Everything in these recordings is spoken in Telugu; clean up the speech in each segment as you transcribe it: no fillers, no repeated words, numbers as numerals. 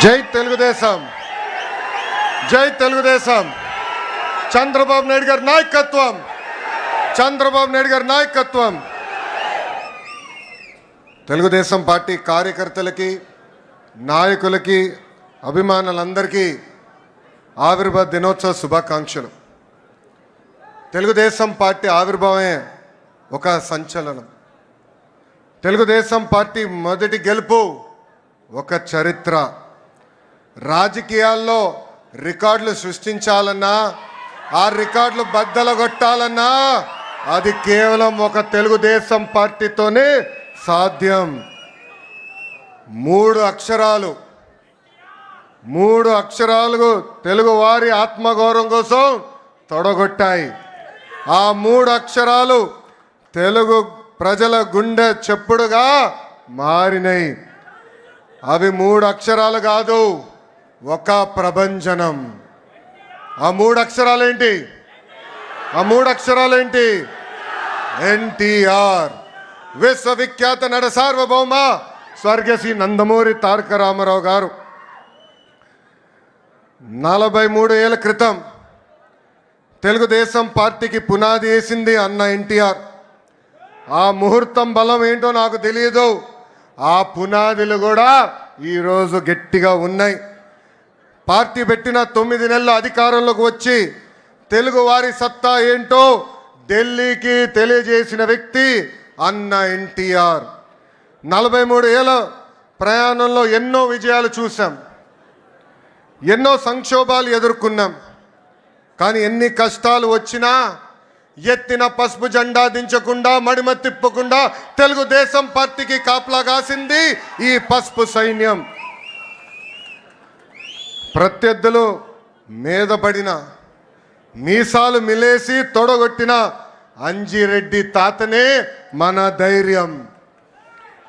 జై తెలుగుదేశం, జై తెలుగుదేశం. చంద్రబాబు నాయుడు గారి నాయకత్వం, చంద్రబాబు నాయుడు గారి నాయకత్వం. తెలుగుదేశం పార్టీ కార్యకర్తలకి, నాయకులకి, అభిమానులందరికీ ఆవిర్భావ దినోత్సవ శుభాకాంక్షలు. తెలుగుదేశం పార్టీ ఆవిర్భావమే ఒక సంచలనం. తెలుగుదేశం పార్టీ మొదటి గెలుపు ఒక చరిత్ర. రాజకీయాల్లో రికార్డులు సృష్టించాలన్నా, ఆ రికార్డులు బద్దలగొట్టాలన్నా అది కేవలం ఒక తెలుగుదేశం పార్టీతోనే సాధ్యం. మూడు అక్షరాలు తెలుగు వారి ఆత్మగౌరవం కోసం తొడగొట్టాయి. ఆ మూడు అక్షరాలు తెలుగు ప్రజల గుండె చెప్పుడుగా మారినాయి. అవి మూడు అక్షరాలు కాదు, ఒక ప్రభంజనం. ఆ మూడు అక్షరాలేంటి? ఎన్టీఆర్, విశ్వవిఖ్యాత నట సార్వభౌమ స్వర్గశ్రీ నందమూరి తారక రామారావు గారు 43 ఏళ్ల క్రితం తెలుగుదేశం పార్టీకి పునాది వేసింది అన్న ఎన్టీఆర్. ఆ ముహూర్తం బలం ఏంటో నాకు తెలియదు. ఆ పునాదులు కూడా ఈరోజు గట్టిగా ఉన్నాయి. పార్టీ పెట్టిన 9 నెలల అధికారంలోకి వచ్చి తెలుగు వారి సత్తా ఏంటో ఢిల్లీకి తెలియజేసిన వ్యక్తి అన్న ఎన్టీఆర్. 43 ఏళ్ళ ప్రయాణంలో ఎన్నో విజయాలు చూసాం, ఎన్నో సంక్షోభాలు ఎదుర్కొన్నాం. కానీ ఎన్ని కష్టాలు వచ్చినా ఎత్తిన పసుపు జెండా దించకుండా, మడిమ తిప్పకుండా తెలుగుదేశం పార్టీకి కాపలా కాసింది ఈ పసుపు సైన్యం. ప్రత్యర్థులు మీద పడిన, మీసాలు మిలేసి తొడగొట్టిన అంజిరెడ్డి తాతనే మన ధైర్యం.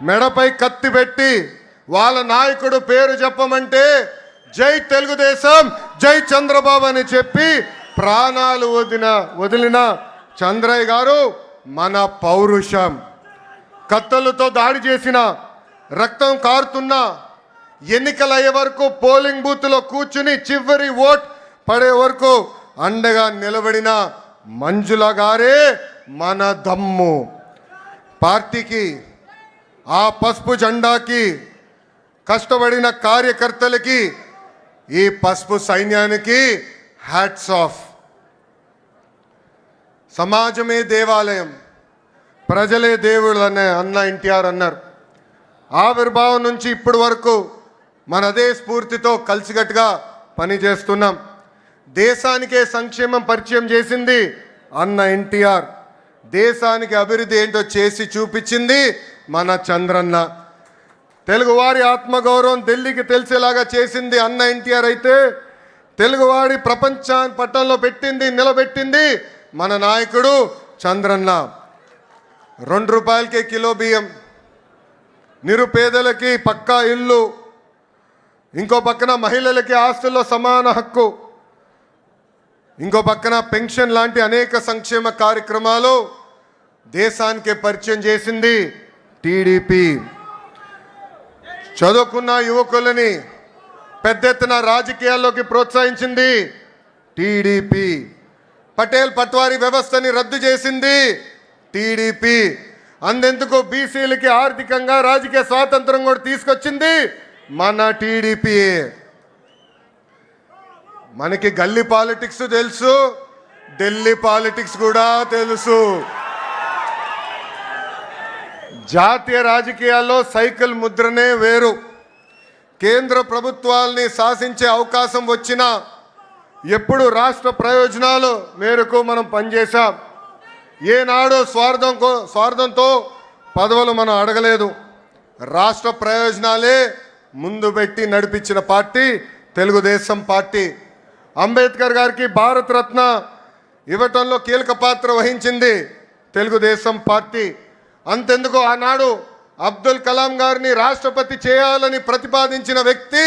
మెడపై కత్తి పెట్టి వాళ్ళ నాయకుడు పేరు చెప్పమంటే జై తెలుగుదేశం, జై చంద్రబాబు అని చెప్పి ప్రాణాలు వదిలిన చంద్రయ్య గారు మన పౌరుషం. కత్తులతో దాడి చేసిన, రక్తం కారుతున్న, ఎన్నికలు అయ్యే వరకు పోలింగ్ బూత్లో కూర్చుని చివరి ఓట్ పడే వరకు అండగా నిలబడిన మంజుల గారే మన దమ్ము. పార్టీకి, ఆ పసుపు జెండాకి కష్టపడిన కార్యకర్తలకి, ఈ పసుపు సైన్యానికి హ్యాట్స్ ఆఫ్. సమాజమే దేవాలయం, ప్రజలే దేవుళ్ళు అన్న ఎన్టీఆర్ అన్నారు. ఆవిర్భావం నుంచి ఇప్పటి వరకు మన అదే స్ఫూర్తితో కలిసికట్టుగా పనిచేస్తున్నాం. దేశానికే సంక్షేమం పరిచయం చేసింది అన్న ఎన్టీఆర్. దేశానికి అభివృద్ధి ఏంటో చేసి చూపించింది మన చంద్రన్న. తెలుగువారి ఆత్మగౌరవం ఢిల్లీకి తెలిసేలాగా చేసింది అన్న ఎన్టీఆర్ అయితే, తెలుగువాడి ప్రపంచాన్ని పట్టణంలో నిలబెట్టింది మన నాయకుడు చంద్రన్న. 2 రూపాయలకే కిలో బియ్యం, నిరుపేదలకి పక్కా ఇల్లు, ఇంకో పక్కన మహిళలకి ఆస్తుల్లో సమాన హక్కు, ఇంకో పక్కన పెన్షన్ లాంటి అనేక సంక్షేమ కార్యక్రమాలు దేశానికే పరిచయం చేసింది టీడీపీ. చదువుకున్న యువకులని పెద్ద ఎత్తున రాజకీయాల్లోకి ప్రోత్సహించింది టీడీపీ. పటేల్ పట్వారీ వ్యవస్థని రద్దు చేసింది టీడీపీ. అందెందుకు బీసీలకి ఆర్థికంగా రాజకీయ స్వాతంత్రం కూడా తీసుకొచ్చింది మన టీడీపీ. మనకి గల్లీ పాలిటిక్స్ తెలుసు, ఢిల్లీ పాలిటిక్స్ కూడా తెలుసు. జాతీయ రాజకీయాల్లో సైకిల్ ముద్రనే వేరు. కేంద్ర ప్రభుత్వాల్ని శాసించే అవకాశం వచ్చినా ఎప్పుడు రాష్ట్ర ప్రయోజనాలు మేరకు మనం పనిచేశాం. ఏనాడు స్వార్థంతో పదవులు మనం అడగలేదు. రాష్ట్ర ప్రయోజనాలే ముందు పెట్టి నడిపించిన పార్టీ తెలుగుదేశం పార్టీ. అంబేద్కర్ గారికి భారతరత్న ఇవ్వటంలో కీలక పాత్ర వహించింది తెలుగుదేశం పార్టీ. అంతెందుకు ఆనాడు అబ్దుల్ కలాం గారిని రాష్ట్రపతి చేయాలని ప్రతిపాదించిన వ్యక్తి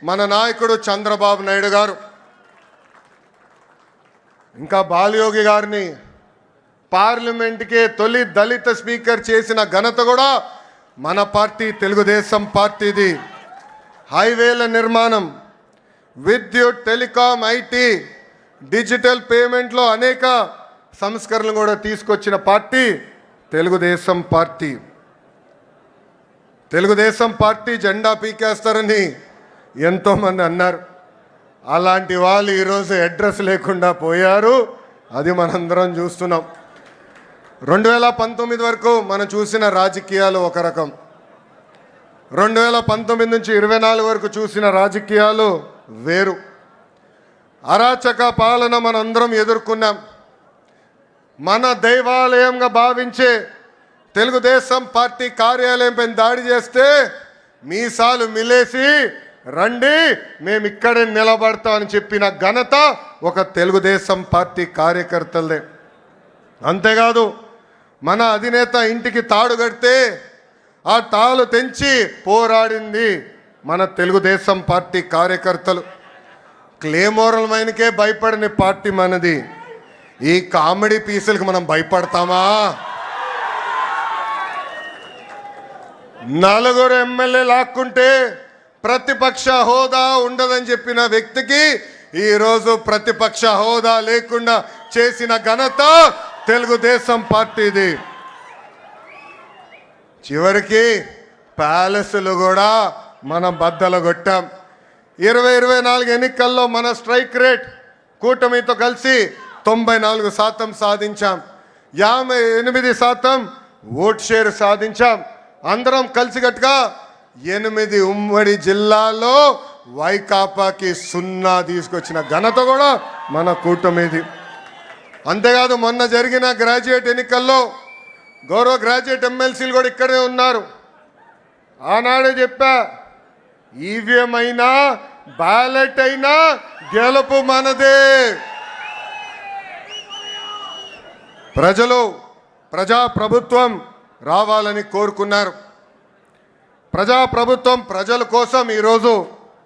మన నాయకుడు చంద్రబాబు నాయుడు గారు. ఇంకా బాలయోగి గారిని పార్లమెంట్కే తొలి దళిత స్పీకర్ చేసిన ఘనత కూడా మన పార్టీ తెలుగుదేశం పార్టీది. హైవేల నిర్మాణం, విద్యుత్, టెలికాం, ఐటీ, డిజిటల్ పేమెంట్లో అనేక సంస్కరణలు కూడా తీసుకొచ్చిన party Telugu Desam party. Telugu Desam party జెండా పీకేస్తారని ఎంతోమంది అన్నారు. అలాంటి వాళ్ళు ఈరోజు అడ్రస్ లేకుండా పోయారు. అది మనందరం చూస్తున్నాం. 2019 వరకు మనం చూసిన రాజకీయాలు ఒక రకం, 2019 నుంచి 24 వరకు చూసిన రాజకీయాలు వేరు. అరాచక పాలన మనందరం ఎదుర్కొన్నాం. మన దైవాలయంగా భావించే తెలుగుదేశం పార్టీ కార్యాలయంపై దాడి చేస్తే మీసాలు మిలేసి రండి మేము ఇక్కడే నిలబడతామని చెప్పిన ఘనత ఒక తెలుగుదేశం పార్టీ కార్యకర్తలదే. అంతేకాదు మన అధినేత ఇంటికి తాడు కడితే ఆ తాళ్ళు తెంచి పోరాడింది మన తెలుగుదేశం పార్టీ కార్యకర్తలు. క్లేమోరల్ మైన్కే భయపడని పార్టీ మనది. ఈ కామెడీ పీసులకు మనం భయపడతామా? 4 ఎమ్మెల్యే లాక్కుంటే ప్రతిపక్ష హోదా ఉండదని చెప్పిన వ్యక్తికి ఈరోజు ప్రతిపక్ష హోదా లేకుండా చేసిన ఘనత తెలుగుదేశం పార్టీది. చివరికి ప్యాలెస్లు కూడా మనం బద్దలు కొట్టాం. 2024 ఎన్నికల్లో మన స్ట్రైక్ రేట్ కూటమితో కలిసి 94% సాధించాం. 58% ఓట్ షేర్ సాధించాం. అందరం కలిసికట్టుగా 8 ఉమ్మడి జిల్లాల్లో వైకాపాకి 0 తీసుకొచ్చిన ఘనత కూడా మన కూటమిది. అంతేకాదు మొన్న జరిగిన గ్రాడ్యుయేట్ ఎన్నికల్లో గౌరవ గ్రాడ్యుయేట్ ఎమ్మెల్సీలు కూడా ఇక్కడే ఉన్నారు. ఆనాడే చెప్పా, ఈవీఎం అయినా బ్యాలెట్ అయినా గెలుపు మనదే. ప్రజలు ప్రజాప్రభుత్వం రావాలని కోరుకున్నారు. ప్రజాప్రభుత్వం ప్రజల కోసం ఈరోజు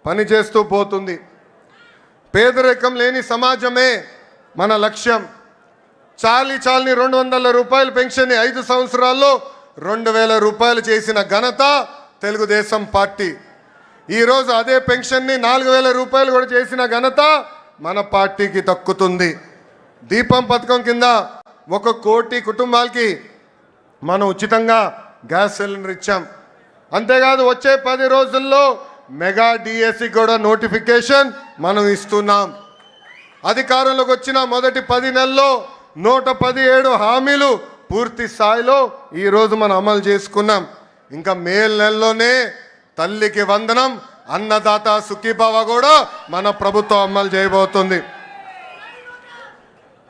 పనిచేస్తూ పోతుంది. పేదరికం లేని సమాజమే మన లక్ష్యం. చాలని 200 రూపాయల పెన్షన్ 5 సంవత్సరాల్లో 2000 రూపాయలు చేసిన ఘనత తెలుగుదేశం పార్టీ. ఈరోజు అదే పెన్షన్ని 4000 రూపాయలు కూడా చేసిన ఘనత మన పార్టీకి దక్కుతుంది. దీపం పథకం కింద 1 కోటి కుటుంబాలకి మనం ఉచితంగా గ్యాస్ సిలిండర్ ఇచ్చాం. అంతేకాదు వచ్చే 10 రోజుల్లో మెగా డిఎస్సి కూడా నోటిఫికేషన్ మనం ఇస్తున్నాం. అధికారంలోకి వచ్చిన మొదటి 10 నెలల్లో 117 హామీలు పూర్తి స్థాయిలో ఈరోజు మనం అమలు చేసుకున్నాం. ఇంకా మే నెలలోనే తల్లికి వందనం, అన్నదాత సుఖీభావ కూడా మన ప్రభుత్వం అమలు చేయబోతుంది.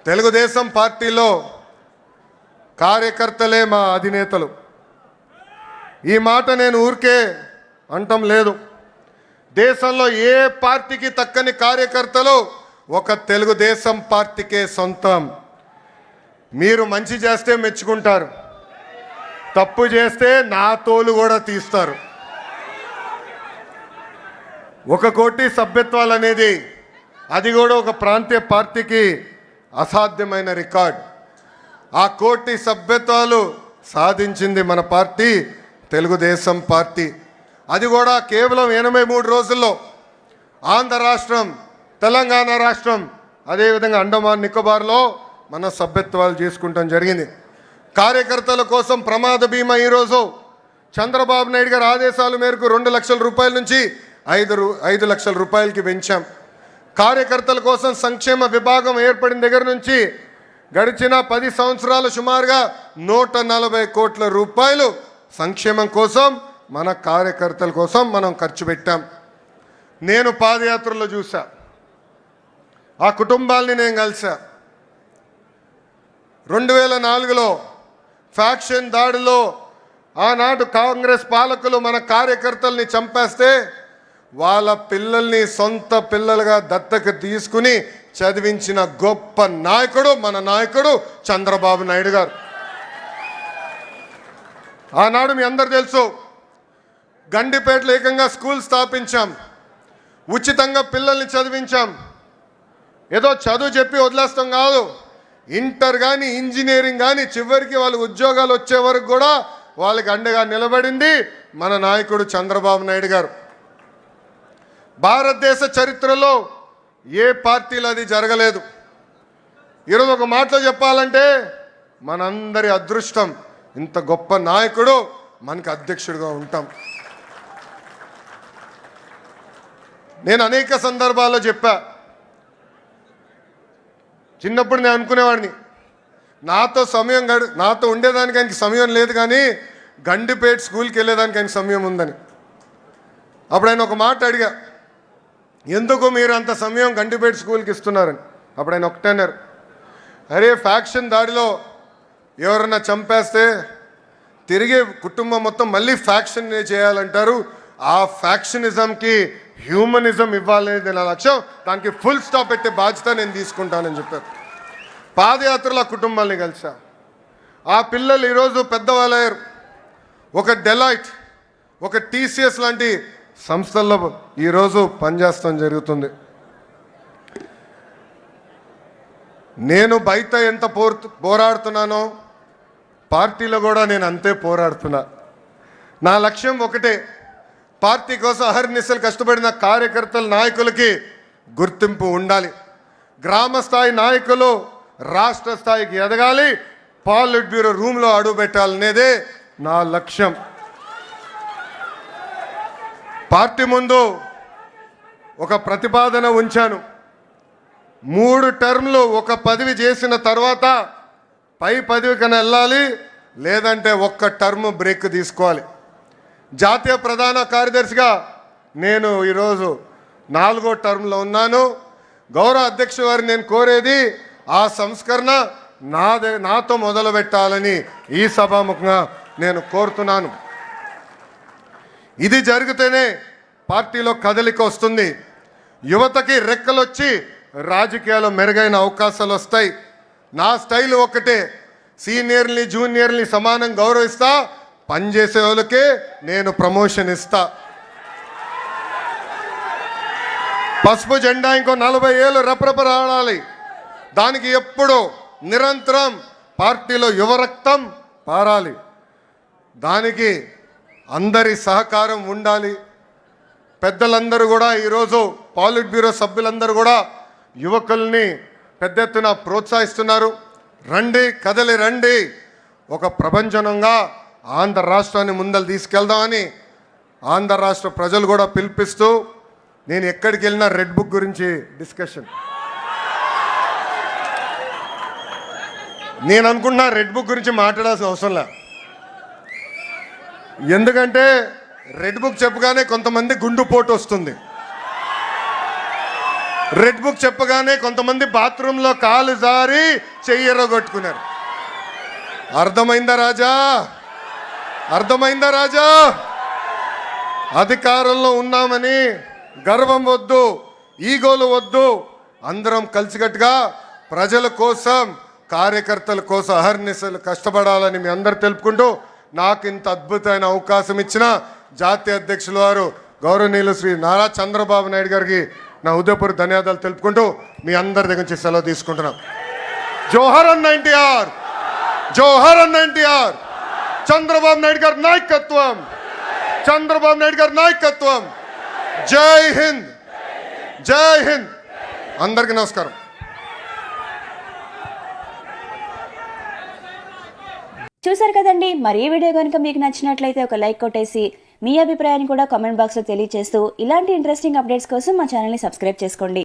తెలుగుదేశం పార్టీలో కార్యకర్తలే మా అధినేతలు. ఈ మాట నేను ఊరికే అంటం లేదు. దేశంలో ఏ పార్టీకి తక్కని కార్యకర్తలు ఒక తెలుగుదేశం పార్టీకే సొంతం. మీరు మంచి చేస్తే మెచ్చుకుంటారు, తప్పు చేస్తే నా తోలు కూడా తీస్తారు. 1 కోటి సభ్యత్వాలు అనేది అది కూడా ఒక ప్రాంతీయ పార్టీకి అసాధ్యమైన రికార్డ్. ఆ 1 కోటి సభ్యత్వాలు సాధించింది మన పార్టీ తెలుగుదేశం పార్టీ. అది కూడా కేవలం 83 రోజుల్లో. ఆంధ్ర రాష్ట్రం, తెలంగాణ రాష్ట్రం, అదేవిధంగా అండమాన్ నికోబార్లో మన సభ్యత్వాలు చేసుకుంటాం జరిగింది. కార్యకర్తల కోసం ప్రమాద బీమా ఈరోజు చంద్రబాబు నాయుడు గారి ఆదేశాల మేరకు 2 లక్షల రూపాయల నుంచి 5 లక్షల రూపాయలకి పెంచాం. కార్యకర్తల కోసం సంక్షేమ విభాగం ఏర్పడిన దగ్గర నుంచి గడిచిన 10 సంవత్సరాలు సుమారుగా 140 కోట్ల రూపాయలు సంక్షేమం కోసం మన కార్యకర్తల కోసం మనం ఖర్చు పెట్టాం. నేను పాదయాత్రలో చూసా, ఆ కుటుంబాలని నేను కలిసా. 2004లో ఫ్యాక్షన్ దాడిలో ఆనాడు కాంగ్రెస్ పాలకులు మన కార్యకర్తల్ని చంపేస్తే వాళ్ళ పిల్లల్ని సొంత పిల్లలుగా దత్తకు తీసుకుని చదివించిన గొప్ప నాయకుడు మన నాయకుడు చంద్రబాబు నాయుడు గారు. ఆనాడు మీ అందరు తెలుసు, గండిపేటలో ఏకంగా స్కూల్ స్థాపించాం, ఉచితంగా పిల్లల్ని చదివించాం. ఏదో చదువు చెప్పి వదిలేస్తాం కాదు, ఇంటర్ కానీ ఇంజనీరింగ్ కానీ చివరికి వాళ్ళ ఉద్యోగాలు వచ్చే వరకు కూడా వాళ్ళకి అండగా నిలబడింది మన నాయకుడు చంద్రబాబు నాయుడు గారు. భారతదేశ చరిత్రలో ఏ పార్టీలో అది జరగలేదు. ఈరోజు ఒక మాటలో చెప్పాలంటే మనందరి అదృష్టం, ఇంత గొప్ప నాయకుడు మనకు అధ్యక్షుడిగా ఉంటాం. నేను అనేక సందర్భాల్లో చెప్పా, చిన్నప్పుడు నేను అనుకునేవాడిని నాతో ఉండేదానికి ఆయనకి సమయం లేదు, కానీ గండిపేట స్కూల్కి వెళ్ళేదానికి ఆయనకి సమయం ఉందని. అప్పుడు ఆయన ఒక మాట అడిగా, ఎందుకు మీరు అంత సమయం గండిపేట స్కూల్కి ఇస్తున్నారని. అప్పుడు ఆయన ఒకటే అన్నారు, అరే ఫ్యాక్షన్ దాడిలో ఎవరన్నా చంపేస్తే తిరిగి కుటుంబం మొత్తం మళ్ళీ ఫ్యాక్షన్ చేయాలంటారు, ఆ ఫ్యాక్షనిజంకి హ్యూమనిజం ఇవ్వాలనేది నా లక్ష్యం, దానికి ఫుల్ స్టాప్ పెట్టే బాధ్యత నేను తీసుకుంటానని చెప్పారు. పాదయాత్రలో కుటుంబాలని కలిసా. ఆ పిల్లలు ఈరోజు పెద్దవాళ్ళయ్యారు. ఒక డెలాయిట్, ఒక టీసీఎస్ లాంటి సంస్థల్లో ఈరోజు పనిచేస్తాం జరుగుతుంది. నేను బయట ఎంత పోరాడుతున్నానో పార్టీలో కూడా నేను అంతే పోరాడుతున్నా. నా లక్ష్యం ఒకటే, పార్టీ కోసం అహర్నిశలు కష్టపడిన కార్యకర్తల నాయకులకి గుర్తింపు ఉండాలి. గ్రామ స్థాయి నాయకులు రాష్ట్ర స్థాయికి ఎదగాలి, పాలిట్ బ్యూరో రూమ్లో అడుగు పెట్టాలనేదే నా లక్ష్యం. పార్టీ ముందు ఒక ప్రతిపాదన ఉంచాను. 3 టర్మ్లు ఒక పదవి చేసిన తర్వాత పై పదవి కన్నా వెళ్ళాలి, లేదంటే ఒక్క టర్మ్ బ్రేక్ తీసుకోవాలి. జాతీయ ప్రధాన కార్యదర్శిగా నేను ఈరోజు 4వ టర్మ్లో ఉన్నాను. గౌరవ అధ్యక్షుల వారిని నేను కోరేది, ఆ సంస్కరణ నాతో మొదలు పెట్టాలని ఈ సభాముఖంగా నేను కోరుతున్నాను. ఇది జరిగితేనే పార్టీలో కదలిక వస్తుంది, యువతకి రెక్కలొచ్చి రాజకీయాల్లో మెరుగైన అవకాశాలు వస్తాయి. నా స్టైల్ ఒకటే, సీనియర్ని జూనియర్ని సమానం గౌరవిస్తా, పనిచేసే వాళ్ళకే నేను ప్రమోషన్ ఇస్తా. పసుపు జెండా ఇంకో 40 ఏళ్ళు రెపరెపలాడాలి. దానికి ఎప్పుడు నిరంతరం పార్టీలో యువరక్తం పారాలి. దానికి అందరి సహకారం ఉండాలి. పెద్దలందరూ కూడా ఈరోజు పాలిట్ బ్యూరో సభ్యులందరూ కూడా యువకుల్ని పెద్ద ఎత్తున ప్రోత్సహిస్తున్నారు. రండి, కదలి రండి, ఒక ప్రపంచంగా ఆంధ్ర రాష్ట్రాన్ని ముందలు తీసుకెళ్దామని ఆంధ్ర రాష్ట్ర ప్రజలు కూడా పిలిపిస్తూ, నేను ఎక్కడికి వెళ్ళినా రెడ్ బుక్ గురించి డిస్కషన్. నేను అనుకుంటున్నా రెడ్ బుక్ గురించి మాట్లాడాల్సిన అవసరం లే. ఎందుకంటే రెడ్ బుక్ చెప్పగానే కొంతమంది గుండుపోటు వస్తుంది, రెడ్ బుక్ చెప్పగానే కొంతమంది బాత్రూంలో కాలు జారి చెయ్యరగొట్టుకున్నారు. అర్థమైందా రాజా? అర్థమైందా రాజా? అధికారంలో ఉన్నామని గర్వం వద్దు, ఈగోలు వద్దు. అందరం కలిసికట్టుగా ప్రజల కోసం, కార్యకర్తల కోసం అహర్నిశలు కష్టపడాలని మీ అందరు తెలుపుకుంటూ, నాకు ఇంత అద్భుతమైన అవకాశం ఇచ్చిన జాతీయ అధ్యక్షుల వారు గౌరవనీయులు శ్రీ నారా చంద్రబాబు నాయుడు గారికి నా హృదయపూర్వక ధన్యవాదాలు తెలుపుకుంటూ మీ అందరి దగ్గర నుంచి సెలవు తీసుకుంటున్నాం. జోహర్ అన్న ఎన్టీఆర్, జోహర్ అన్న ఎన్టీఆర్. చంద్రబాబు నాయుడు గారి నాయకత్వం, చంద్రబాబు నాయుడు గారి నాయకత్వం. జై హింద్, జై హింద్. అందరికీ నమస్కారం. చూసారు కదండి, మరి ఈ వీడియో కనుక మీకు నచ్చినట్లయితే ఒక లైక్ కొట్టేసి మీ అభిప్రాయాన్ని కూడా కామెంట్ బాక్స్లో తెలియజేస్తూ ఇలాంటి ఇంట్రెస్టింగ్ అప్డేట్స్ కోసం మా ఛానల్ని సబ్స్క్రైబ్ చేసుకోండి.